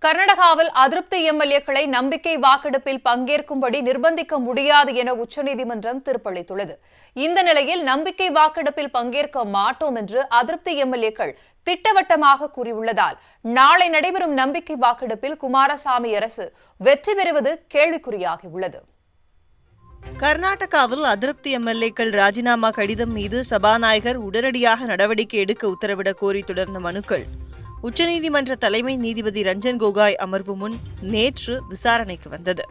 கர்நாடகாவில் அதிருப்தி எம்எல்ஏக்களை நம்பிக்கை வாக்கெடுப்பில் பங்கேற்கும்படி நிர்பந்திக்க முடியாது என உச்சநீதிமன்றம் தீர்ப்பளித்துள்ளது. இந்த நிலையில் நம்பிக்கை வாக்கெடுப்பில் பங்கேற்க மாட்டோம் என்று அதிருப்தி எம்எல்ஏக்கள் திட்டவட்டமாக கூறியுள்ளதால் நாளை நடைபெறும் நம்பிக்கை வாக்கெடுப்பில் குமாரசாமி அரசு வெற்றி பெறுவது கேள்விக்குறியாகியுள்ளது. கர்நாடகாவில் அதிருப்தி எம்எல்ஏக்கள் ராஜினாமா கடிதம் மீது சபாநாயகர் உடனடியாக நடவடிக்கை எடுக்க உத்தரவிடக் கோரி தொடர்ந்த மனுக்கள் உச்சநீதிமன்ற தலைமை நீதிபதி ரஞ்சன் கோகாய் அமர்வு முன் நேற்று விசாரணைக்கு வந்தது.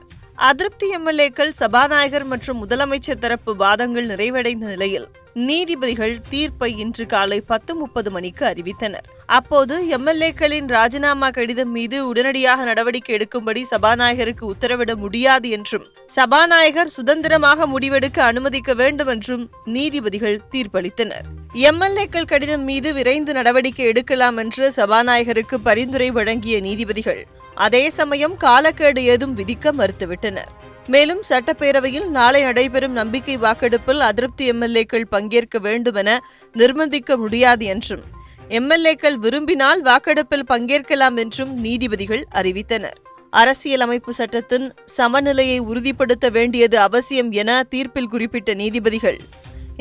அதிருப்தி எம்எல்ஏக்கள் சபாநாயகர் மற்றும் முதலமைச்சர் தரப்பு வாதங்கள் நிறைவடைந்த நிலையில் நீதிபதிகள் தீர்ப்பை இன்று காலை 10:30 மணிக்கு அறிவித்தனர். அப்போது எம்எல்ஏக்களின் ராஜினாமா கடிதம் மீது உடனடியாக நடவடிக்கை எடுக்கும்படி சபாநாயகருக்கு உத்தரவிட முடியாது என்றும் சபாநாயகர் சுதந்திரமாக முடிவெடுக்க அனுமதிக்க வேண்டும் என்றும் நீதிபதிகள் தீர்ப்பளித்தனர். எம்எல்ஏக்கள் கடிதம் மீது விரைந்து நடவடிக்கை எடுக்கலாம் என்று சபாநாயகருக்கு பரிந்துரை வழங்கிய நீதிபதிகள் அதே சமயம் காலக்கெடு ஏதும் விதிக்க மறுத்துவிட்டனர். மேலும் சட்டப்பேரவையில் நாளை நடைபெறும் நம்பிக்கை வாக்கெடுப்பில் அதிருப்தி எம்எல்ஏக்கள் பங்கேற்க வேண்டும் என நிர்பந்திக்க முடியாது என்றும் எம்எல்ஏக்கள் விரும்பினால் வாக்கெடுப்பில் பங்கேற்கலாம் என்றும் நீதிபதிகள் அறிவித்தனர். அரசியலமைப்பு சட்டத்தின் சமநிலையை உறுதிப்படுத்த வேண்டியது அவசியம் என தீர்ப்பில் குறிப்பிட்ட நீதிபதிகள்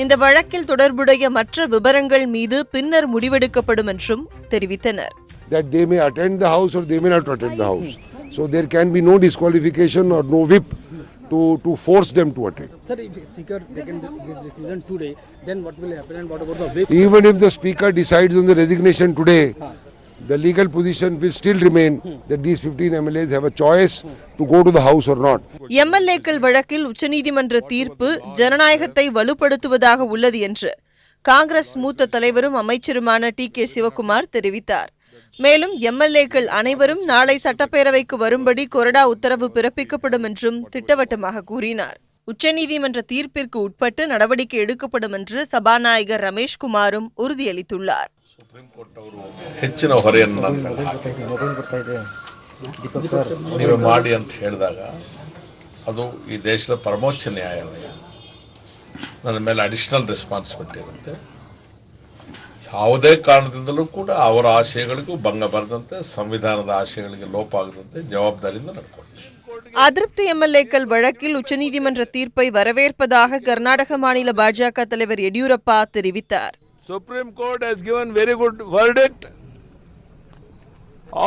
இந்த வழக்கில் தொடர்புடைய மற்ற விவரங்கள் மீது பின்னர் முடிவெடுக்கப்படும் என்றும் தெரிவித்தனர். That they may attend the house or they may not attend the house. So there can be no disqualification or no whip to force them to attend. Sir, if the Speaker taken this decision today, then what will happen and what about the whip? Even if the Speaker decides on the resignation today, the legal position will still remain that these 15 MLAs have a choice to go to the house or not. எம்எல்ஏக்கள் வழக்கில் உச்சநீதிமன்ற தீர்ப்பு ஜனநாயகத்தை வலுப்படுத்துவதாக உள்ளது என்று காங்கிரஸ் மூத்த தலைவரும் அமைச்சருமான டி.கே. சிவகுமார் தெரிவித்தார். மேலும் எம்எல்ஏக்கள் அனைவரும் நாளை சட்டப்பேரவைக்கு வரும்படி கொறடா உத்தரவு பிறப்பிக்கப்படும் என்றும் திட்டவட்டமாக கூறினார். உச்சநீதிமன்ற தீர்ப்பிற்கு உட்பட்டு நடவடிக்கை எடுக்கப்படும் என்று சபாநாயகர் ரமேஷ்குமாரும் உறுதியளித்துள்ளார். ಹೆಚ್ಚಿನ ಹೊರೆಯನ್ನು ನೀವು ಮಾಡಿ ಅಂತ ಹೇಳಿದಾಗ ಅದು ಈ ದೇಶದ ಪರಮೋಚ್ಚ ನ್ಯಾಯಾಲಯ ನನ್ನ ಮೇಲೆ ಅಡಿಷನಲ್ ರೆಸ್ಪಾನ್ಸಿಬಿಲಿಟಿ ಇರುತ್ತೆ. ಯಾವುದೇ ಕಾರಣದಿಂದಲೂ ಕೂಡ ಅವರ ಆಶಯಗಳಿಗೂ ಭಂಗ ಬರದಂತೆ ಸಂವಿಧಾನದ ಆಶಯಗಳಿಗೆ ಲೋಪ ಆಗದಂತೆ ಜವಾಬ್ದಾರಿಯಿಂದ ನಡ್ಕೊಳ್ತಾರೆ. அதிருப்தி எம்எல்ஏக்கள் வழக்கில் உச்சநீதிமன்ற தீர்ப்பை வரவேற்பதாக கர்நாடக மாநில பாஜக தலைவர் எடியூரப்பா தெரிவித்தார். Supreme Court has given very good verdict.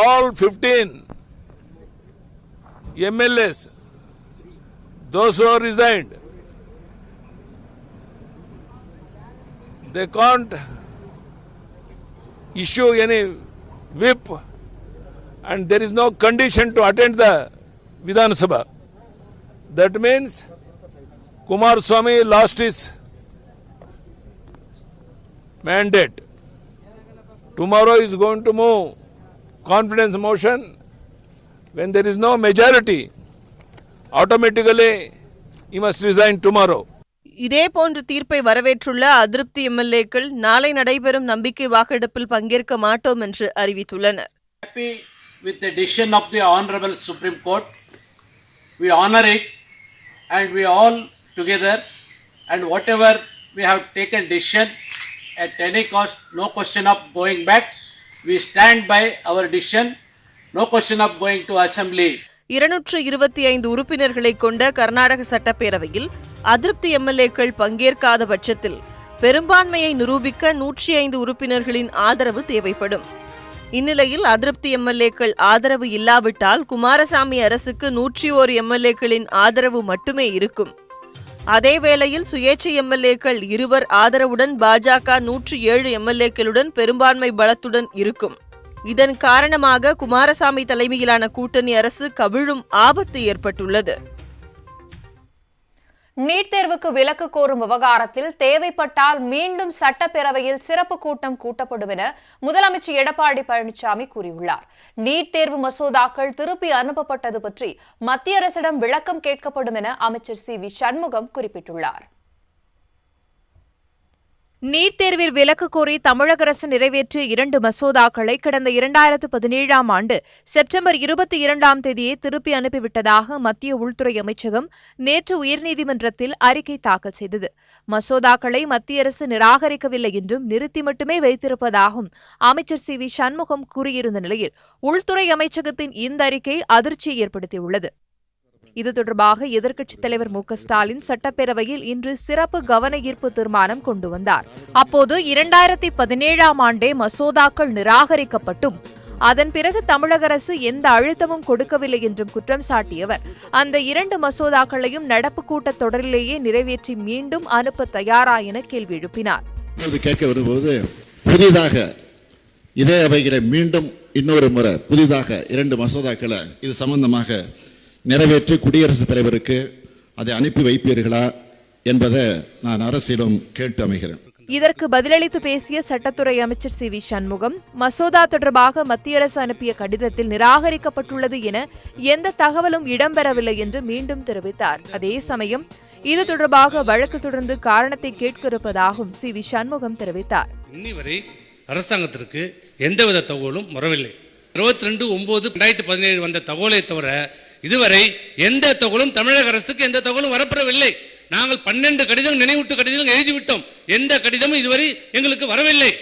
All 15 MLAs, those who are resigned, they can't issue any whip and there is no condition to attend the Vidhan Sabha. That means Kumaraswamy lost his mandate. Tomorrow is going to move confidence motion. When there is no majority, automatically he must resign tomorrow. இதேபோன்ற தீர்ப்பை வரவேற்றுள்ள அதிருப்தி எம்எல்ஏக்கள் நாளை நடைபெறும் நம்பிக்கை வாக்கெடுப்பில் பங்கேற்க மாட்டோம் என்று அறிவித்துள்ளனர். Happy with the decision of the Honorable Supreme Court. We honor it and we all together and whatever we have taken decision at any cost, no question of going back. We stand by our decision, no question of going to assembly. 225 உறுப்பினர்களை கொண்ட கர்நாடக சட்டப்பேரவையில் அதிருப்தி எம்எல்ஏக்கள் பங்கேற்காத பட்சத்தில் பெரும்பான்மையை நிரூபிக்க 105 உறுப்பினர்களின் ஆதரவு தேவைப்படும். இந்நிலையில் அதிருப்தி எம்எல்ஏக்கள் ஆதரவு இல்லாவிட்டால் குமாரசாமி அரசுக்கு 101 எம்எல்ஏக்களின் ஆதரவு மட்டுமே இருக்கும். அதேவேளையில் சுயேட்சை எம்எல்ஏக்கள் 2 ஆதரவுடன் பாஜக 107 எம்எல்ஏக்களுடன் பெரும்பான்மை பலத்துடன் இருக்கும். இதன் காரணமாக குமாரசாமி தலைமையிலான கூட்டணி அரசு கவிழும் ஆபத்து ஏற்பட்டுள்ளது. நீட் தேர்வுக்கு விலக்கு கோரும் விவகாரத்தில் தேவைப்பட்டால் மீண்டும் சட்டப்பேரவையில் சிறப்பு கூட்டம் கூட்டப்படும் என முதலமைச்சர் எடப்பாடி பழனிசாமி கூறியுள்ளார். நீட் தேர்வு மசோதாக்கள் திருப்பி அனுப்பப்பட்டது பற்றி மத்திய அரசிடம் விளக்கம் கேட்கப்படும் என அமைச்சர் சி.வி. சண்முகம் குறிப்பிட்டுள்ளார். நீட் தேர்வில் விலக்கு கோரி தமிழக அரசு நிறைவேற்றிய 2 மசோதாக்களை கடந்த 2017ஆம் ஆண்டு செப்டம்பர் 22ஆம் தேதியே திருப்பி அனுப்பிவிட்டதாக மத்திய உள்துறை அமைச்சகம் நேற்று உயர்நீதிமன்றத்தில் அறிக்கை தாக்கல் செய்தது. மசோதாக்களை மத்திய அரசு நிராகரிக்கவில்லை என்றும் நிறுத்தி மட்டுமே வைத்திருப்பதாகவும் அமைச்சர் சி. வி. சண்முகம் கூறியிருந்த நிலையில் உள்துறை அமைச்சகத்தின் இந்த அறிக்கை அதிர்ச்சியை ஏற்படுத்தியுள்ளது. இது தொடர்பாக எதிர்க்கட்சித் தலைவர் மு.க.ஸ்டாலின் சட்டப்பேரவையில் இன்று சிறப்பு கவன ஈர்ப்பு தீர்மானம் கொண்டு வந்தார். அப்போது 2017ஆம் ஆண்டே மசோதாக்கள் நிராகரிக்கப்பட்டும் அதன் பிறகு தமிழக அரசு எந்த அழுத்தமும் கொடுக்கவில்லை என்றும் குற்றம் சாட்டியவர் அந்த 2 மசோதாக்களையும் நடப்பு கூட்டத் தொடரிலேயே நிறைவேற்றி மீண்டும் அனுப்ப தயாரா என கேள்வி எழுப்பினார். கேட்க வரும்போது புதிதாக இதே அவைகளை மீண்டும் இன்னொரு முறை புதிதாக 2 மசோதாக்களை இது சம்பந்தமாக நிறைவேற்றி குடியரசுத் தலைவருக்கு அதை அனுப்பி வைப்பீர்களா என்பதை நான் அரசிடம் கேட்டு அமைகிறேன். இதற்கு பதிலளித்து பேசிய சட்டத்துறை அமைச்சர் சி. வி. சண்முகம், மசோதா தொடர்பாக மத்திய அரசு அனுப்பிய கடிதத்தில் நிராகரிக்கப்பட்டுள்ளது என எந்த தகவலும் இடம்பெறவில்லை என்று மீண்டும் தெரிவித்தார். அதே சமயம் இது தொடர்பாக வழக்கு தொடர்ந்து காரணத்தை கேட்க இருப்பதாகவும் சி. வி. சண்முகம் தெரிவித்தார். இன்னிவரை அரசாங்கத்திற்கு எந்தவித தகவலும் வரவில்லை. 22/9/2017 வந்த தகவலை தவிர இதுவரை எந்த தகவலும் தமிழக அரசுக்கு எந்த தகவலும் வரப்பெறவில்லை. நாங்கள் 12 கடிதம் நினைவூட்டு கடிதம் எழுதிவிட்டோம். எந்த கடிதமும் இதுவரை எங்களுக்கு வரவில்லை.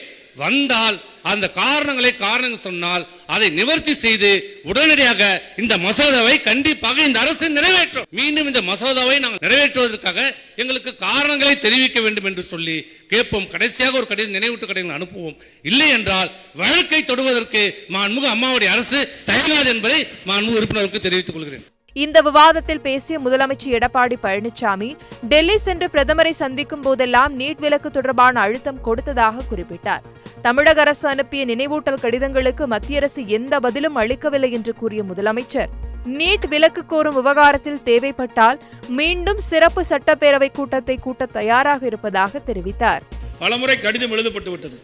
வந்தால் அந்த காரணங்கள் சொன்னால் அதை நிவர்த்தி செய்து உடனடியாக இந்த மசோதாவை கண்டிப்பாக இந்த அரசு நிறைவேற்றும். மீண்டும் இந்த மசோதாவை நாங்கள் நிறைவேற்றுவதற்காக எங்களுக்கு காரணங்களை தெரிவிக்க வேண்டும் என்று சொல்லி கேட்போம். கடைசியாக ஒரு கடிதம் நினைவூட்டு கடிதங்கள் அனுப்புவோம். இல்லை என்றால் வழக்கை தொடுவதற்கு மாண்புமிகு அம்மாவுடைய அரசு தயாராது என்பதை மாண்புமிகு உறுப்பினருக்கு தெரிவித்துக் கொள்கிறேன். இந்த விவாதத்தில் பேசிய முதலமைச்சர் எடப்பாடி பழனிசாமி, டெல்லி சென்று பிரதமரை சந்திக்கும் போதெல்லாம் நீட் விலக்கு தொடர்பான அழுத்தம் கொடுத்ததாக குறிப்பிட்டார். தமிழக அரசு அனுப்பிய நினைவூட்டல் கடிதங்களுக்கு மத்திய அரசு எந்த பதிலும் அளிக்கவில்லை என்று கூறிய முதலமைச்சர், நீட் விலக்கு கோரும் விவகாரத்தில் தேவைப்பட்டால் மீண்டும் சிறப்பு சட்டப்பேரவை கூட்டத்தை கூட்ட தயாராக இருப்பதாக தெரிவித்தார். பலமுறை கடிதம் எழுதப்பட்டு விட்டது.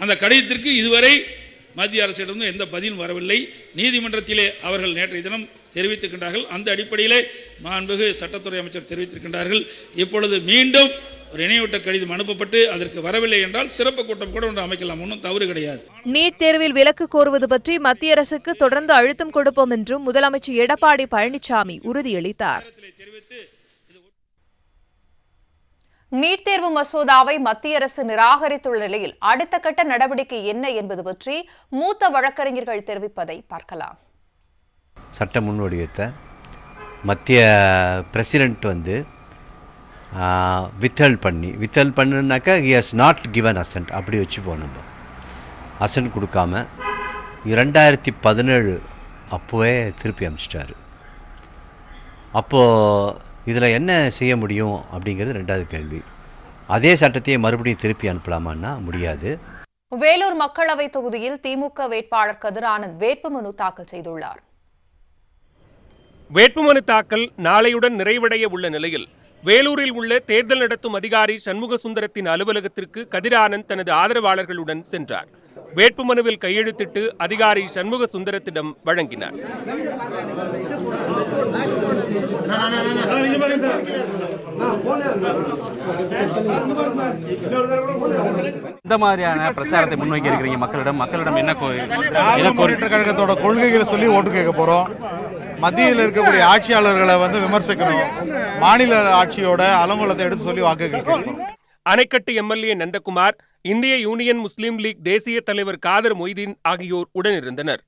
அந்த கடிதத்திற்கு இதுவரை மத்திய அரசிடம் எந்த பதிலும் வரவில்லை. நீதிமன்றத்திலே அவர்கள் நேற்றைய தினம் தெரிவித்திருக்கின்றார்கள். அந்த அடிப்படையிலே மாண்புமிகு சட்டத்துறை அமைச்சர் தெரிவித்திருக்கின்றார்கள். இப்பொழுது மீண்டும் ஒரு நினைவூட்ட கடிதம் அனுப்பப்பட்டு அதற்கு வரவில்லை என்றால் சிறப்பு கூட்டம் கூட ஒன்று அமைக்கலாம். ஒன்றும் தவறு கிடையாது. நீட் தேர்வில் விலக்கு கோருவது பற்றி மத்திய அரசுக்கு தொடர்ந்து அழுத்தம் கொடுப்போம் என்றும் முதலமைச்சர் எடப்பாடி பழனிசாமி உறுதியளித்தார். நீட் தேர்வு மசோதாவை மத்திய அரசு நிராகரித்துள்ள நிலையில் அடுத்த கட்ட நடவடிக்கை என்ன என்பது பற்றி மூத்த வழக்கறிஞர்கள் தெரிவிப்பதை பார்க்கலாம். சட்ட முன்வடிவத்தை மத்திய பிரசிடென்ட் வித்ஹெல்ட் பண்ணுனாக்கா he has not given assent அப்படி வச்சுப்போம். நம்ம அசன்ட் கொடுக்காம 2017 அப்போவே திருப்பி அனுப்பிச்சிட்டாரு. அப்போது இதில் என்ன செய்ய முடியும் அப்படிங்கிறது ரெண்டாவது கேள்வி. அதே சட்டத்தையே மறுபடியும் திருப்பி அனுப்பலாமான்னா முடியாது. வேலூர் மக்களவை தொகுதியில் திமுக வேட்பாளர் கதிரானந்த் வேட்புமனு தாக்கல் செய்துள்ளார். வேட்புமனு தாக்கல் நாளையுடன் நிறைவடைய உள்ள நிலையில் வேலூரில் உள்ள தேர்தல் நடத்தும் அதிகாரி சண்முக சுந்தரத்தின் அலுவலகத்திற்கு கதிரானந்த் தனது ஆதரவாளர்களுடன் சென்றார். வேட்புமனுவில் கையெழுத்திட்டு அதிகாரி சண்முக சுந்தரத்திடம் வழங்கினார். இந்த மாதிரியான பிரச்சாரத்தை முன்வைக்க இருக்கிறீங்க மக்களிடம் என்ன கழகத்தோட கொள்கைகளை சொல்லி ஓட்டு கேட்க போறோம். மத்தியில் இருக்கக்கூடிய ஆட்சியாளர்களை விமர்சிக்கணும். மாநில ஆட்சியோட அலங்கோலத்தை எடுத்து சொல்லி வாக்கு கேட்கணும். அணைக்கட்டு எம்எல்ஏ நந்தகுமார், இந்திய யூனியன் முஸ்லீம் லீக் தேசிய தலைவர் காதர் மொய்தீன் ஆகியோர் உடனிருந்தனர்.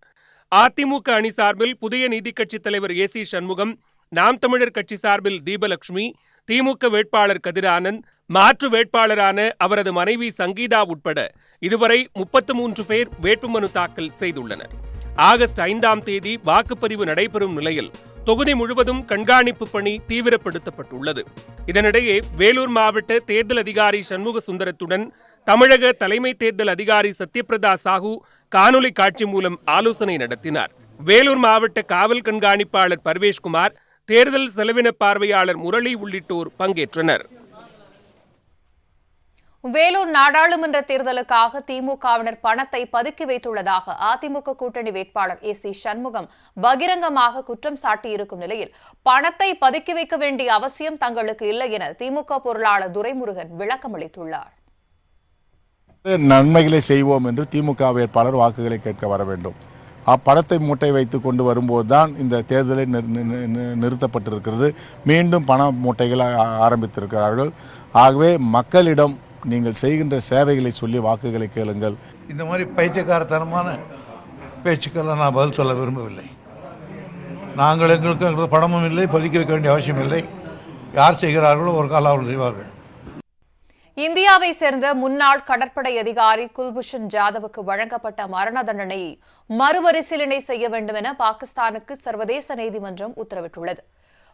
அதிமுக அணி சார்பில் புதிய நீதி கட்சி தலைவர் ஏ. சி. சண்முகம், நாம் தமிழர் கட்சி சார்பில் தீபலட்சுமி, திமுக வேட்பாளர் கதிரானந்த், மாற்று வேட்பாளரான அவரது மனைவி சங்கீதா உட்பட இதுவரை 33 பேர் வேட்புமனு தாக்கல் செய்துள்ளனர். ஆகஸ்ட் 5ஆம் தேதி வாக்குப்பதிவு நடைபெறும் நிலையில் தொகுதி முழுவதும் கண்காணிப்பு பணி தீவிரப்படுத்தப்பட்டுள்ளது. இதனிடையே வேலூர் மாவட்ட தேர்தல் அதிகாரி சண்முக சுந்தரத்துடன் தமிழக தலைமை தேர்தல் அதிகாரி சத்யபிரதா சாஹூ காணொலி காட்சி மூலம் ஆலோசனை நடத்தினார். வேலூர் மாவட்ட காவல் கண்காணிப்பாளர் பர்வேஷ்குமார், தேர்தல் செலவின பார்வையாளர் முரளி உள்ளிட்டோர் பங்கேற்றனர். வேலூர் நாடாளுமன்ற தேர்தலுக்காக திமுகவினர் பணத்தை பதுக்கி வைத்துள்ளதாக அதிமுக கூட்டணி வேட்பாளர் ஏ. சி. சண்முகம் பகிரங்கமாக குற்றம் சாட்டியிருக்கும் நிலையில் பணத்தை பதுக்கி வைக்க வேண்டிய அவசியம் தங்களுக்கு இல்லை என திமுக பொருளாளர் துரைமுருகன் விளக்கமளித்துள்ளார். நன்மைகளை செய்வோம் என்று திமுக வேட்பாளர் வாக்குகளை கேட்க வர வேண்டும். அப்பணத்தை மூட்டை வைத்து கொண்டு வரும்போது தான் இந்த தேர்தலை நிறுத்தப்பட்டிருக்கிறது. மீண்டும் பண மூட்டைகளை ஆரம்பித்திருக்கிறார்கள். ஆகவே மக்களிடம் நீங்கள் செய்கின்ற சேவைகளை சொல்லி வாக்குகளை கேளுங்கள். இந்த மாதிரி பைத்தியக்காரத்தனமான பேச்சுக்கெல்லாம் நான் பதில் சொல்ல விரும்பவில்லை. நாங்கள் எங்களுக்கு பணமும் இல்லை, பதிக்க வைக்க வேண்டிய அவசியம் இல்லை. யார் செய்கிறார்களோ ஒரு காலம் அவர்கள் செய்வார்கள். இந்தியாவை சேர்ந்த முன்னாள் கடற்படை அதிகாரி குல்பூஷன் ஜாதவுக்கு வழங்கப்பட்ட மரண தண்டனையை மறுபரிசீலனை செய்ய வேண்டும் என பாகிஸ்தானுக்கு சர்வதேச நீதிமன்றம் உத்தரவிட்டுள்ளது.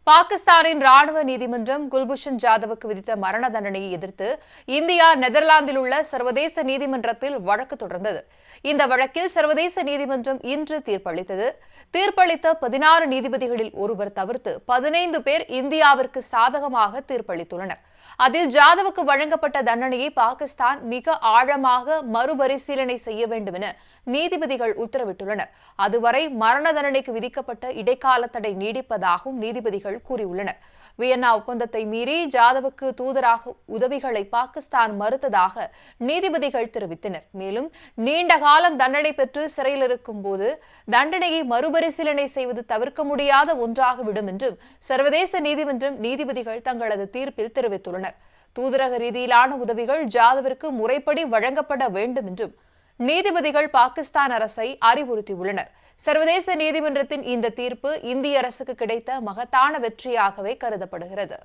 பாகிஸ்தானின் ராணுவ நீதிமன்றம் குல்பூஷன் ஜாதவுக்கு விதித்த மரண தண்டனையை எதிர்த்து இந்தியா நெதர்லாந்தில் உள்ள சர்வதேச நீதிமன்றத்தில் வழக்கு தொடர்ந்தது. இந்த வழக்கில் சர்வதேச நீதிமன்றம் இன்று தீர்ப்பளித்தது. தீர்ப்பளித்த 16 நீதிபதிகளில் ஒருவர் தவிர்த்து 15 பேர் இந்தியாவிற்கு சாதகமாக தீர்ப்பளித்துள்ளனர். அதில் ஜாதவுக்கு வழங்கப்பட்ட தண்டனையை பாகிஸ்தான் மிக ஆழமாக மறுபரிசீலனை செய்ய வேண்டும் என நீதிபதிகள் உத்தரவிட்டுள்ளனர். அதுவரை மரண தண்டனைக்கு விதிக்கப்பட்ட இடைக்கால தடை நீடிப்பதாகவும் நீதிபதிகள் கூறியுள்ளனர். வியன்னா ஒப்பந்தத்தை மீறி ஜாதவுக்கு தூதராக உதவிகளை பாகிஸ்தான் மறுத்ததாக நீதிபதிகள் தெரிவித்தனர். மேலும் நீண்ட காலம் தண்டனை பெற்று சிறையில் இருக்கும் போது தண்டனையை மறுபரிசீலனை செய்வது தவிர்க்க முடியாத ஒன்றாகிவிடும் என்றும் சர்வதேச நீதிமன்றம் நீதிபதிகள் தங்களது தீர்ப்பில் தெரிவித்துள்ளனர். தூதரக ரீதியிலான உதவிகள் ஜாதவிற்கு முறைப்படி வழங்கப்பட வேண்டும் என்றும் நீதிபதிகள் பாகிஸ்தான் அரசை அறிவுறுத்தியுள்ளனர். சர்வதேச நீதிமன்றத்தின் இந்த தீர்ப்பு இந்திய அரசுக்கு கிடைத்த மகத்தான வெற்றியாகவே கருதப்படுகிறது.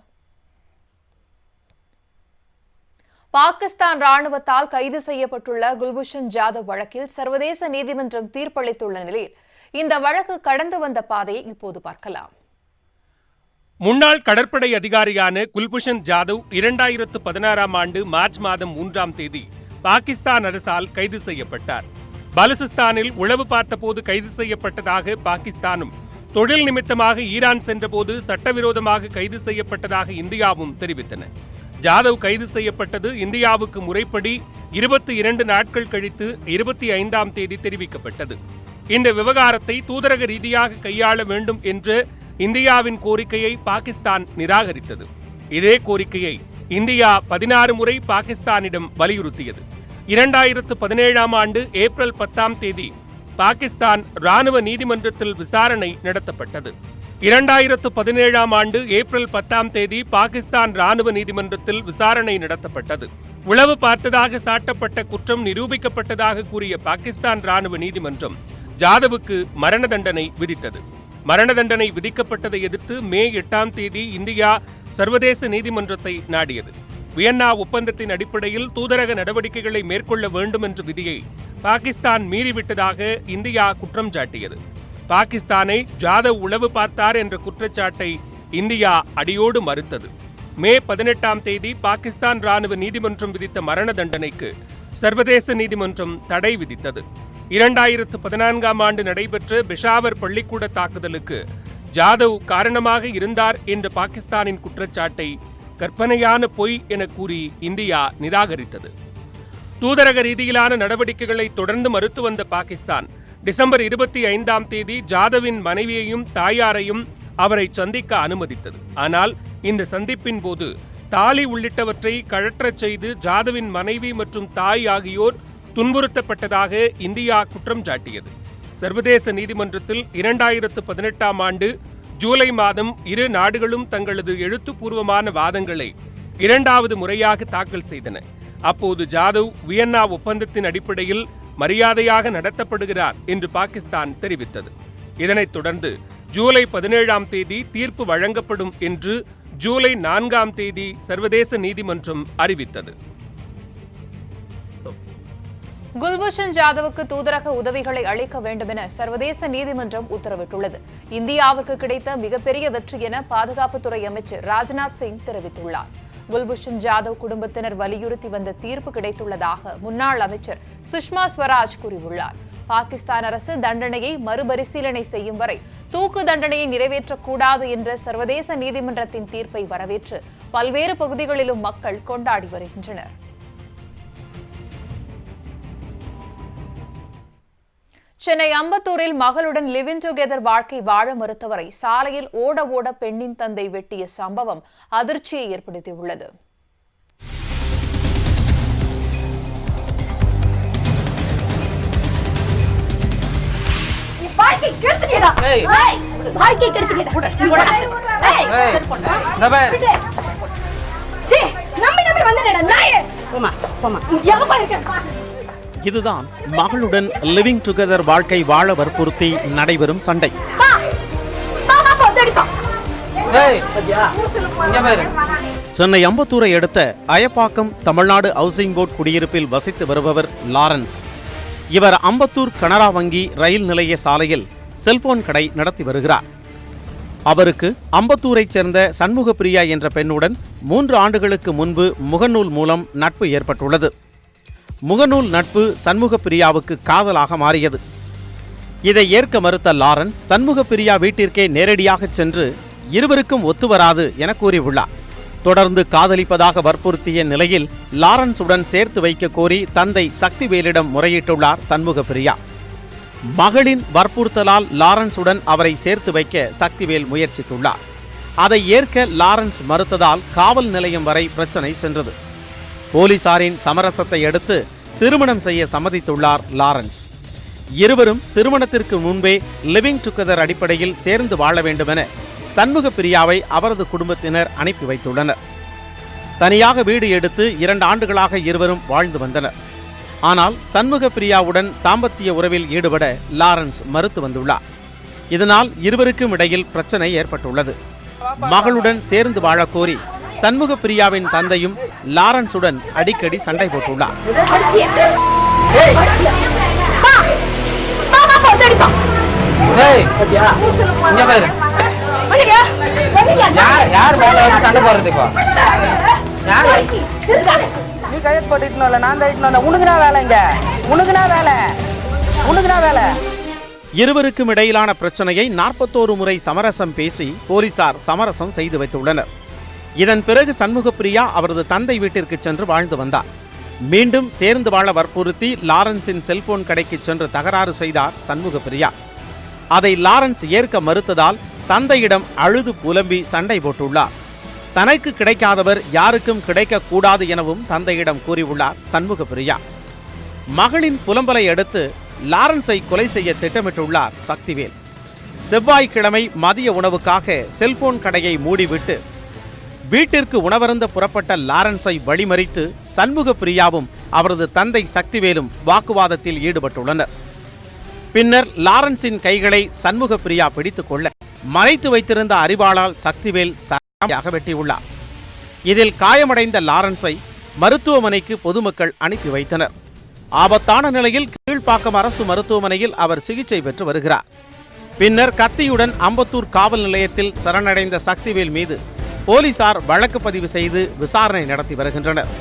பாகிஸ்தான் ராணுவத்தால் கைது செய்யப்பட்டுள்ள குல்பூஷன் ஜாதவ் வழக்கில் சர்வதேச நீதிமன்றம் தீர்ப்பளித்துள்ள நிலையில் இந்த வழக்கு கடந்து வந்த பாதையை இப்போது பார்க்கலாம். முன்னாள் கடற்படை அதிகாரியான குல்பூஷன் ஜாதவ் 2016ஆம் ஆண்டு மார்ச் மாதம் 3ஆம் தேதி பாகிஸ்தான் அரசால் கைது செய்யப்பட்டார். பலுசிஸ்தானில் உளவு பார்த்தபோது கைது செய்யப்பட்டதாக பாகிஸ்தானும், தொழில் நிமித்தமாக ஈரான் சென்றபோது சட்டவிரோதமாக கைது செய்யப்பட்டதாக இந்தியாவும் தெரிவித்தன. ஜாதவ் கைது செய்யப்பட்டது இந்தியாவுக்கு முறைப்படி 22 நாட்கள் கழித்து 25ஆம் தேதி தெரிவிக்கப்பட்டது. இந்த விவகாரத்தை தூதரக ரீதியாக கையாள வேண்டும் என்ற இந்தியாவின் கோரிக்கையை பாகிஸ்தான் நிராகரித்தது. இதே கோரிக்கையை இந்தியா 16 முறை பாகிஸ்தானிடம் வலியுறுத்தியது. 2017ஆம் ஆண்டு ஏப்ரல் 10ஆம் தேதி பாகிஸ்தான் ராணுவ நீதிமன்றத்தில் விசாரணை நடத்தப்பட்டது. 2017ஆம் ஆண்டு ஏப்ரல் 10ஆம் தேதி பாகிஸ்தான் ராணுவ நீதிமன்றத்தில் விசாரணை நடத்தப்பட்டது. உளவு பார்த்ததாக சாட்டப்பட்ட குற்றம் நிரூபிக்கப்பட்டதாக கூறிய பாகிஸ்தான் ராணுவ நீதிமன்றம் ஜாதவுக்கு மரண தண்டனை விதித்தது. மரண தண்டனை விதிக்கப்பட்டதை எதிர்த்து மே 8ஆம் தேதி இந்தியா சர்வதேச நீதிமன்றத்தை நாடியது. வியன்னா ஒப்பந்தத்தின் அடிப்படையில் தூதரக நடவடிக்கைகளை மேற்கொள்ள வேண்டும் என்ற விதியை பாகிஸ்தான் மீறிவிட்டதாக இந்தியா குற்றம் சாட்டியது. பாகிஸ்தானை ஜாதவ் உளவு பார்த்தார் என்ற குற்றச்சாட்டை இந்தியா அடியோடு மறுத்தது. மே 18ஆம் தேதி பாகிஸ்தான் ராணுவ நீதிமன்றம் விதித்த மரண தண்டனைக்கு சர்வதேச நீதிமன்றம் தடை விதித்தது. 2014ஆம் ஆண்டு நடைபெற்ற பெஷாவர் பள்ளிக்கூட தாக்குதலுக்கு ஜாதவ் காரணமாக இருந்தார் என்ற பாகிஸ்தானின் குற்றச்சாட்டை கற்பனையான பொய் என கூறி இந்தியா நிராகரித்தது. தூதரக ரீதியிலான நடவடிக்கைகளை தொடர்ந்து மறுத்து வந்த பாகிஸ்தான் டிசம்பர் 25ஆம் தேதி ஜாதவின் மனைவியையும் தாயாரையும் அவரை சந்திக்க அனுமதித்தது. ஆனால் இந்த சந்திப்பின் போது தாலி உள்ளிட்டவற்றை கழற்றச் செய்து ஜாதவின் மனைவி மற்றும் தாய் ஆகியோர் துன்புறுத்தப்பட்டதாக இந்தியா குற்றம் சாட்டியது. சர்வதேச நீதிமன்றத்தில் 2018ஆம் ஆண்டு ஜூலை மாதம் இரு நாடுகளும் தங்களது எழுத்துப்பூர்வமான வாதங்களை 2வது முறையாக தாக்கல் செய்தன. அப்போது ஜாதவ் வியன்னா ஒப்பந்தத்தின் அடிப்படையில் மரியாதையாக நடத்தப்படுகிறார் என்று பாகிஸ்தான் தெரிவித்தது. இதனைத் தொடர்ந்து ஜூலை 17ஆம் தேதி தீர்ப்பு வழங்கப்படும் என்று ஜூலை 4ஆம் தேதி சர்வதேச நீதிமன்றம் அறிவித்தது. குல்பூஷன் ஜாதவுக்கு தூதரக உதவிகளை அளிக்க வேண்டும் என சர்வதேச நீதிமன்றம் உத்தரவிட்டுள்ளது. இந்தியாவுக்கு கிடைத்த மிகப்பெரிய வெற்றி என பாதுகாப்புத்துறை அமைச்சர் ராஜ்நாத் சிங் தெரிவித்துள்ளார். குல்பூஷன் ஜாதவ் குடும்பத்தினர் வலியுறுத்தி வந்த தீர்ப்பு கிடைத்துள்ளதாக முன்னாள் அமைச்சர் சுஷ்மா ஸ்வராஜ் கூறியுள்ளார். பாகிஸ்தான் அரசு தண்டனையை மறுபரிசீலனை செய்யும் வரை தூக்கு தண்டனையை நிறைவேற்றக்கூடாது என்ற சர்வதேச நீதிமன்றத்தின் தீர்ப்பை வரவேற்று பல்வேறு பகுதிகளிலும் மக்கள் கொண்டாடி வருகின்றனர். சென்னை அம்பத்தூரில் மகளுடன் லிவிங் டுகெதர் வாழ்க்கை வாழ மறுத்தவரை சாலையில் ஓட பெண்ணின் தந்தை வெட்டிய சம்பவம் அதிர்ச்சியை ஏற்படுத்தியுள்ளது. இதுதான் மகளுடன் லிவிங் டுகெதர் வாழ்க்கை வாழ வற்புறுத்தி நடைபெறும் சண்டை. சென்னை அம்பத்தூரை அடுத்த அயப்பாக்கம் தமிழ்நாடு ஹவுசிங் போர்டு குடியிருப்பில் வசித்து வருபவர் லாரன்ஸ். இவர் அம்பத்தூர் கனரா வங்கி ரயில் நிலைய சாலையில் செல்போன் கடை நடத்தி வருகிறார். அவருக்கு அம்பத்தூரைச் சேர்ந்த சண்முகப்பிரியா என்ற பெண்ணுடன் 3 ஆண்டுகளுக்கு முன்பு முகநூல் மூலம் நட்பு ஏற்பட்டுள்ளது. முகநூல் நட்பு சண்முகப்பிரியாவுக்கு காதலாக மாறியது. இதை ஏற்க மறுத்த லாரன்ஸ் சண்முகப்பிரியா வீட்டிற்கே நேரடியாக சென்று இருவருக்கும் ஒத்துவராது என கூறியுள்ளார். தொடர்ந்து காதலிப்பதாக வற்புறுத்திய நிலையில் லாரன்ஸுடன் சேர்த்து வைக்க கோரி தந்தை சக்திவேலிடம் முறையிட்டுள்ளார் சண்முகப்பிரியா. மகளின் வற்புறுத்தலால் லாரன்ஸுடன் அவரை சேர்த்து வைக்க சக்திவேல் முயற்சித்துள்ளார். அதை ஏற்க லாரன்ஸ் மறுத்ததால் காவல் நிலையம் வரை பிரச்சனை சென்றது. போலீசாரின் சமரசத்தை அடுத்து திருமணம் செய்ய சம்மதித்துள்ளார் லாரன்ஸ். இருவரும் திருமணத்திற்கு முன்பே லிவிங் டுகெதர் அடிப்படையில் சேர்ந்து வாழ வேண்டுமென சண்முகப்பிரியாவை அவரது குடும்பத்தினர் அனுப்பி வைத்துள்ளனர். தனியாக வீடு எடுத்து 2 ஆண்டுகளாக இருவரும் வாழ்ந்து வந்தனர். ஆனால் சண்முகப்பிரியாவுடன் தாம்பத்திய உறவில் ஈடுபட லாரன்ஸ் மறுத்து வந்துள்ளார். இதனால் இருவருக்கும் இடையில் பிரச்சனை ஏற்பட்டுள்ளது. மகளுடன் சேர்ந்து வாழ கோரி சண்முகப்பிரியாவின் தந்தையும் லாரன்ஸுடன் அடிக்கடி சண்டை போட்டுள்ளார். இருவருக்கும் இடையிலான பிரச்சனையை 41 முறை சமரசம் பேசி போலீசார் சமரசம் செய்து வைத்துள்ளனர். இதன் பிறகு சண்முகப்பிரியா அவரது தந்தை வீட்டிற்கு சென்று வாழ்ந்து வந்தார். மீண்டும் சேர்ந்து வாழ வற்புறுத்தி லாரன்ஸின் செல்போன் கடைக்கு சென்று தகராறு செய்தார் சண்முகப்பிரியா. அதை லாரன்ஸ் ஏற்க மறுத்ததால் தந்தையிடம் அழுது புலம்பி சண்டை போட்டுள்ளார். தனக்கு கிடைக்காதவர் யாருக்கும் கிடைக்கக்கூடாது எனவும் தந்தையிடம் கூறியுள்ளார் சண்முகப்பிரியா. மகளின் புலம்பலை அடுத்து லாரன்ஸை கொலை செய்ய திட்டமிட்டுள்ளார் சக்திவேல். செவ்வாய்க்கிழமை மதிய உணவுக்காக செல்போன் கடையை மூடிவிட்டு வீட்டிற்கு உணவருந்த புறப்பட்ட லாரன்ஸை வழிமறித்து சண்முகப்பிரியாவும் அவரது தந்தை சக்திவேலும் வாக்குவாதத்தில் ஈடுபட்டுள்ளனர். பின்னர் லாரன்ஸின் கைகளை சண்முகப்பிரியா பிடித்துக் கொள்ள மறைத்து வைத்திருந்த அரிவாளால் சக்திவேல் சரியாக வெட்டியுள்ளார். இதில் காயமடைந்த லாரன்ஸை மருத்துவமனைக்கு பொதுமக்கள் அனுப்பி வைத்தனர். ஆபத்தான நிலையில் கீழ்ப்பாக்கம் அரசு மருத்துவமனையில் அவர் சிகிச்சை பெற்று வருகிறார். பின்னர் கத்தியுடன் அம்பத்தூர் காவல் நிலையத்தில் சரணடைந்த சக்திவேல் மீது போலீசார் வழக்கு பதிவு செய்து விசாரணை நடத்தி வருகின்றனர்.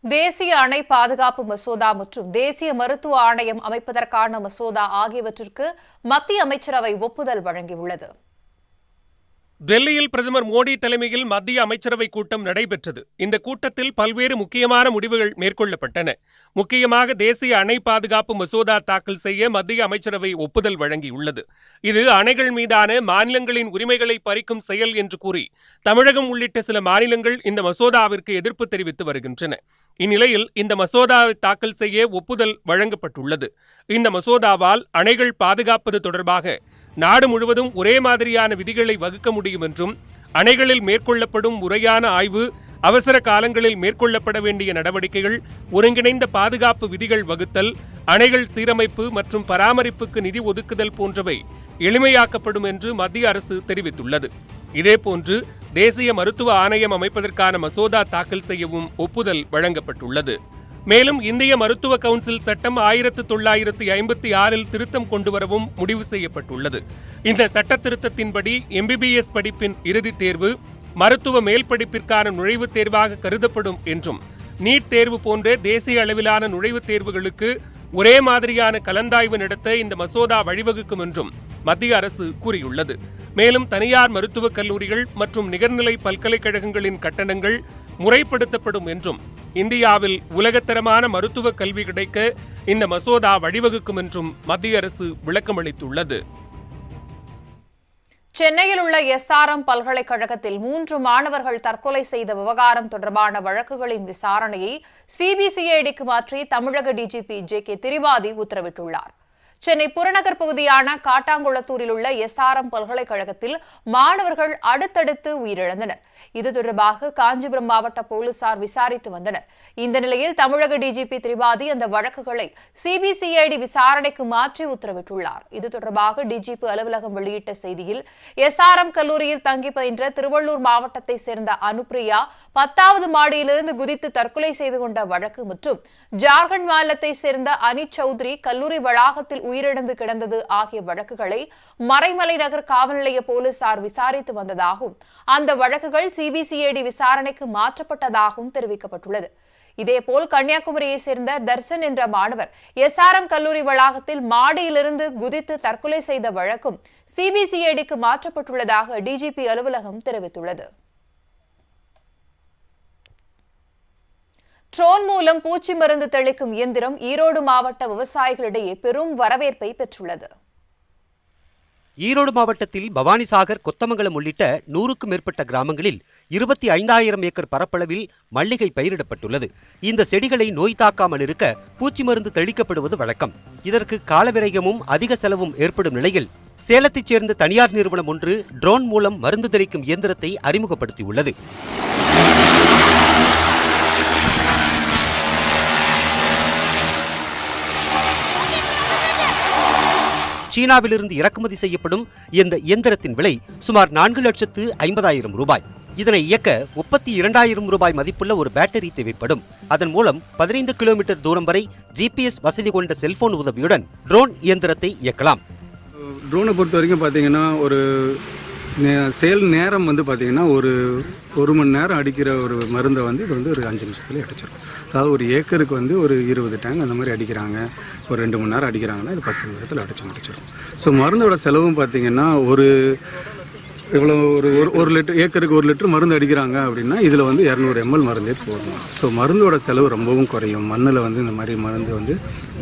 தேசிய அணை பாதுகாப்பு மசோதா மற்றும் தேசிய மருத்துவ ஆணையம் அமைப்பதற்கான மசோதா ஆகியவற்றிற்கு மத்திய அமைச்சரவை ஒப்புதல் வழங்கியுள்ளது. டெல்லியில் பிரதமர் மோடி தலைமையில் மத்திய அமைச்சரவை கூட்டம் நடைபெற்றது. இந்த கூட்டத்தில் பல்வேறு முக்கியமான முடிவுகள் மேற்கொள்ளப்பட்டன. முக்கியமாக தேசிய அணை பாதுகாப்பு மசோதா தாக்கல் செய்ய மத்திய அமைச்சரவை ஒப்புதல் வழங்கியுள்ளது. இது அணைகள் மீதான மாநிலங்களின் உரிமைகளை பறிக்கும் செயல் என்று கூறி தமிழகம் உள்ளிட்ட சில மாநிலங்கள் இந்த மசோதாவிற்கு எதிர்ப்பு தெரிவித்து வருகின்றன. இந்நிலையில் இந்த மசோதாவை தாக்கல் செய்ய ஒப்புதல் வழங்கப்பட்டுள்ளது. இந்த மசோதாவால் அணைகள் பாதுகாப்பது தொடர்பாக நாடு முழுவதும் ஒரே மாதிரியான விதிகளை வகுக்க முடியும் என்றும், அணைகளில் மேற்கொள்ளப்படும் முறையான ஆய்வு, அவசர காலங்களில் மேற்கொள்ளப்பட வேண்டிய நடவடிக்கைகள், ஒருங்கிணைந்த பாதுகாப்பு விதிகள் வகுத்தல், அணைகள் சீரமைப்பு மற்றும் பராமரிப்புக்கு நிதி ஒதுக்குதல் போன்றவை எளிமையாக்கப்படும் என்று மத்திய அரசு தெரிவித்துள்ளது. இதேபோன்று தேசிய மருத்துவ ஆணையம் அமைப்பதற்கான மசோதா தாக்கல் செய்யவும் ஒப்புதல் வழங்கப்பட்டுள்ளது. மேலும் இந்திய மருத்துவ கவுன்சில் சட்டம் 1956 திருத்தம் கொண்டுவரவும் முடிவு செய்யப்பட்டுள்ளது. இந்த சட்ட திருத்தத்தின்படி MBBS படிப்பின் இறுதித் தேர்வு மருத்துவ மேல் படிப்பிற்கான நுழைவுத் தேர்வாக கருதப்படும் என்றும், நீட் தேர்வு போன்ற தேசிய அளவிலான நுழைவுத் தேர்வுகளுக்கு ஒரே மாதிரியான கலந்தாய்வு நடத்த இந்த மசோதா வழிவகுக்கும் என்றும் மத்திய அரசு கூறியுள்ளது. மேலும் தனியார் மருத்துவக் கல்லூரிகள் மற்றும் நிகர்நிலை பல்கலைக்கழகங்களின் கட்டணங்கள் முறைப்படுத்தப்படும் என்றும், இந்தியாவில் உலகத்தரமான மருத்துவ கல்வி கிடைக்க இந்த மசோதா வழிவகுக்கும் என்றும் மத்திய அரசு விளக்கமளித்துள்ளது. சென்னையில் உள்ள SRM பல்கலைக்கழகத்தில் 3 மாணவர்கள் தற்கொலை செய்த விவகாரம் தொடர்பான வழக்குகளின் விசாரணையை CBCIDக்கு மாற்றி தமிழக DGP JK திரிபாதி உத்தரவிட்டுள்ளார். சென்னை புறநகர் பகுதியான காட்டாங்குளத்தூரில் உள்ள SRM பல்கலைக்கழகத்தில் மாணவர்கள் அடுத்தடுத்து உயிரிழந்தனர். இது தொடர்பாக காஞ்சிபுரம் மாவட்ட போலீசார் விசாரித்து வந்தனர். இந்த நிலையில் தமிழக டிஜிபி திரிபாதி அந்த வழக்குகளை CBCID விசாரணைக்கு மாற்றி உத்தரவிட்டுள்ளார். இது தொடர்பாக டிஜிபி அலுவலகம் வெளியிட்ட செய்தியில், SRM கல்லூரியில் தங்கி பயின்ற திருவள்ளூர் மாவட்டத்தை சேர்ந்த அனுப்பிரியா 10வது மாடியிலிருந்து குதித்து தற்கொலை செய்து கொண்ட வழக்கு மற்றும் ஜார்க்கண்ட் மாநிலத்தை சேர்ந்த அனித் சௌத்ரி கல்லூரி வளாகத்தில் உயிரிழந்து கிடந்தது ஆகிய வழக்குகளை மறைமலை நகர் காவல் நிலைய போலீசார் விசாரித்து வந்ததாகவும் அந்த வழக்குகள் CBCID விசாரணைக்கு மாற்றப்பட்டதாகவும் தெரிவிக்கப்பட்டுள்ளது. இதேபோல் கன்னியாகுமரியை சேர்ந்த தர்சன் என்ற மாணவர் SRM கல்லூரி வளாகத்தில் மாடியிலிருந்து குதித்து தற்கொலை செய்த வழக்கும் CBCIDக்கு மாற்றப்பட்டுள்ளதாக டிஜிபி அலுவலகம் தெரிவித்துள்ளது. ட்ரோன் மூலம் பூச்சி மருந்து தெளிக்கும் இயந்திரம் ஈரோடு மாவட்ட விவசாயிகளிடையே பெரும் வரவேற்பை பெற்றுள்ளது. ஈரோடு மாவட்டத்தில் பவானிசாகர், கொத்தமங்கலம் உள்ளிட்ட 100க்கும் மேற்பட்ட கிராமங்களில் 25,000 ஏக்கர் பரப்பளவில் மல்லிகை பயிரிடப்பட்டுள்ளது. இந்த செடிகளை நோய் தாக்காமல் இருக்க பூச்சி மருந்து தெளிக்கப்படுவது வழக்கம். இதற்கு காலவிரயமும் அதிக செலவும் ஏற்படும் நிலையில் சேலத்தைச் சேர்ந்த தனியார் நிறுவனம் ஒன்று ட்ரோன் மூலம் மருந்து தெளிக்கும் இயந்திரத்தை அறிமுகப்படுத்தியுள்ளது. சீனாவிலிருந்து இறக்குமதி செய்யப்படும் இந்த இயந்திரத்தின் விலை சுமார் 4,50,000 ரூபாய். இதனை இயக்க 32,000 ரூபாய் மதிப்புள்ள ஒரு பேட்டரி தேவைப்படும். அதன் மூலம் 15 கிலோமீட்டர் தூரம் வரை GPS வசதி கொண்ட செல்போன் உதவியுடன் ட்ரோன் இயந்திரத்தை இயக்கலாம். ட்ரோனை பொறுத்த வரைக்கும் பார்த்தீங்கன்னா ஒரு செயல் நேரம் வந்து பார்த்தீங்கன்னா ஒரு மணி நேரம் அடிக்கிற ஒரு மருந்தை வந்து இது வந்து ஒரு 5 நிமிஷத்துலேயே அடிச்சிடும். அதாவது ஒரு ஏக்கருக்கு வந்து ஒரு 20 டேங்க் அந்த மாதிரி அடிக்கிறாங்க. ஒரு 2 மணி நேரம் அடிக்கிறாங்கன்னா இது 10 நிமிஷத்தில் அடிச்சு முடிச்சிடும். ஸோ மருந்தோட செலவும் பார்த்தீங்கன்னா இவ்வளோ ஒரு லிட்டர் ஏக்கருக்கு 1 லிட்டர் மருந்து அடிக்கிறாங்க அப்படின்னா இதில் வந்து 200 ml மருந்தே போதும். ஸோ மருந்தோட செலவு ரொம்பவும் குறையும். மண்ணில் வந்து இந்த மாதிரி மருந்து வந்து